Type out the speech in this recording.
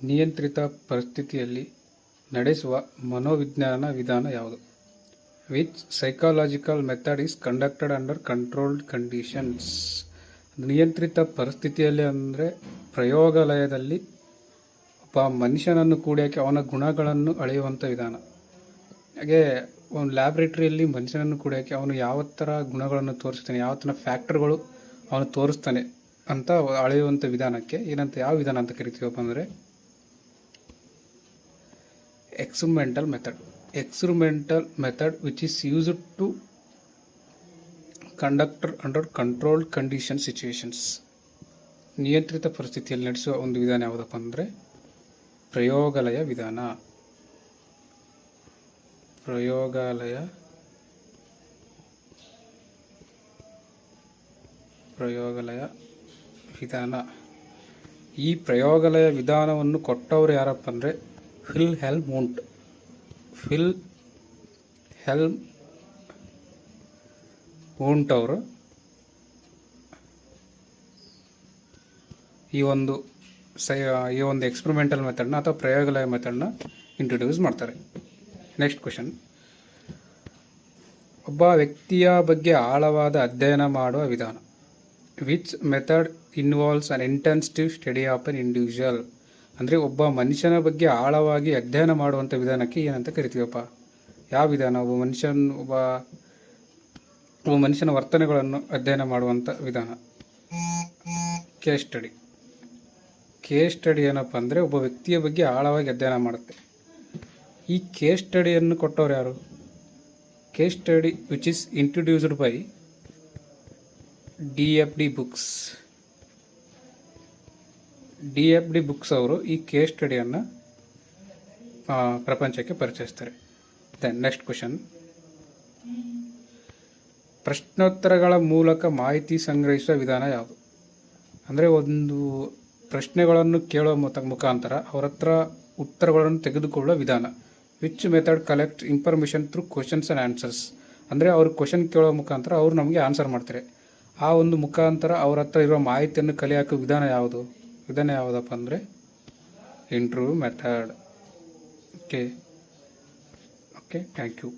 ನಿಯಂತ್ರಿತ ಪರಿಸ್ಥಿತಿಯಲ್ಲಿ ನಡೆಸುವ ಮನೋವಿಜ್ಞಾನ ವಿಧಾನ ಯಾವುದು? Which psychological method is conducted under controlled conditions? ನಿಯಂತ್ರಿತ ಪರಿಸ್ಥಿತಿಯಲ್ಲಿ ಅಂದರೆ ಪ್ರಯೋಗಾಲಯದಲ್ಲಿ ಒಬ್ಬ ಮನುಷ್ಯನನ್ನು ಕೂಡಿಯಾಕಿ ಅವನ ಗುಣಗಳನ್ನು ಅಳೆಯುವಂಥ ವಿಧಾನ. ಹಾಗೆ ಒಂದು ಲ್ಯಾಬ್ರೇಟರಿಯಲ್ಲಿ ಮನುಷ್ಯನನ್ನು ಕೂಡಿಯಾಕಿ ಅವನು ಯಾವ ಥರ ಗುಣಗಳನ್ನು ತೋರಿಸ್ತಾನೆ, ಯಾವ ಥರ ಫ್ಯಾಕ್ಟರ್ಗಳು ಅವನು ತೋರಿಸ್ತಾನೆ ಅಂತ ಅಳೆಯುವಂಥ ವಿಧಾನಕ್ಕೆ ಏನಂತ, ಯಾವ ವಿಧಾನ ಅಂತ ಕರಿತೀವಪ್ಪ ಅಂದರೆ experimental method. Experimental method which is used to conductor under controlled condition situations. ನಿಯಂತ್ರಿತ ಪರಿಸ್ಥಿತಿಯಲ್ಲಿ ನಡೆಸುವ ಒಂದು ವಿಧಾನ ಯಾವುದಪ್ಪ ಅಂದರೆ ಪ್ರಯೋಗಾಲಯ ವಿಧಾನ. ಪ್ರಯೋಗಾಲಯ ವಿಧಾನ. ಈ ಪ್ರಯೋಗಾಲಯ ವಿಧಾನವನ್ನು ಕೊಟ್ಟವರು ಯಾರಪ್ಪ ಅಂದರೆ ವಿಲ್ಹೆಲ್ಮ್ ವೂಂಟ್ ಅವರು ಈ ಒಂದು ಎಕ್ಸ್ಪರಿಮೆಂಟಲ್ ಮೆಥಡ್ನ ಅಥವಾ ಪ್ರಯೋಗಾಲಯ ಮೆಥಡ್ನ ಇಂಟ್ರೊಡ್ಯೂಸ್ ಮಾಡ್ತಾರೆ. Next question. ಒಬ್ಬ ವ್ಯಕ್ತಿಯ ಬಗ್ಗೆ ಆಳವಾದ ಅಧ್ಯಯನ ಮಾಡುವ ವಿಧಾನ. Which method involves an intensive study of an individual? ಅಂದರೆ ಒಬ್ಬ ಮನುಷ್ಯನ ಬಗ್ಗೆ ಆಳವಾಗಿ ಅಧ್ಯಯನ ಮಾಡುವಂಥ ವಿಧಾನಕ್ಕೆ ಏನಂತ ಕರಿತೀವಪ್ಪ? ಯಾವ ವಿಧಾನ? ಒಬ್ಬ ಮನುಷ್ಯನ ವರ್ತನೆಗಳನ್ನು ಅಧ್ಯಯನ ಮಾಡುವಂಥ ವಿಧಾನ ಕೇಸ್ ಸ್ಟಡಿ. ಕೇಸ್ ಸ್ಟಡಿ ಏನಪ್ಪ ಅಂದರೆ ಒಬ್ಬ ವ್ಯಕ್ತಿಯ ಬಗ್ಗೆ ಆಳವಾಗಿ ಅಧ್ಯಯನ ಮಾಡುತ್ತೆ. ಈ ಕೇಸ್ ಸ್ಟಡಿಯನ್ನು ಕೊಟ್ಟವ್ರು ಯಾರು? Case study which is introduced by DFD books. DFD books ಅವರು ಈ ಕೇಸ್ ಸ್ಟಡಿಯನ್ನು ಪ್ರಪಂಚಕ್ಕೆ ಪರಿಚಯಿಸ್ತಾರೆ. Then next question. ಪ್ರಶ್ನೋತ್ತರಗಳ ಮೂಲಕ ಮಾಹಿತಿ ಸಂಗ್ರಹಿಸುವ ವಿಧಾನ ಯಾವುದು? ಅಂದರೆ ಒಂದು ಪ್ರಶ್ನೆಗಳನ್ನು ಕೇಳುವ ಮುಖಾಂತರ ಅವರ ಹತ್ರ ಉತ್ತರಗಳನ್ನು ತೆಗೆದುಕೊಳ್ಳುವ ವಿಧಾನ. Which method collect information through questions and answers? ಅಂದರೆ ಅವರು ಕ್ವಶನ್ ಕೇಳೋ ಮುಖಾಂತರ ಅವರು ನಮಗೆ ಆನ್ಸರ್ ಮಾಡ್ತಾರೆ. ಆ ಒಂದು ಮುಖಾಂತರ ಅವ್ರ ಹತ್ರ ಇರುವ ಮಾಹಿತಿಯನ್ನು ಕಲೆ ಹಾಕೋ ವಿಧಾನ ಯಾವುದಪ್ಪ ಅಂದರೆ interview method. Okay, thank you.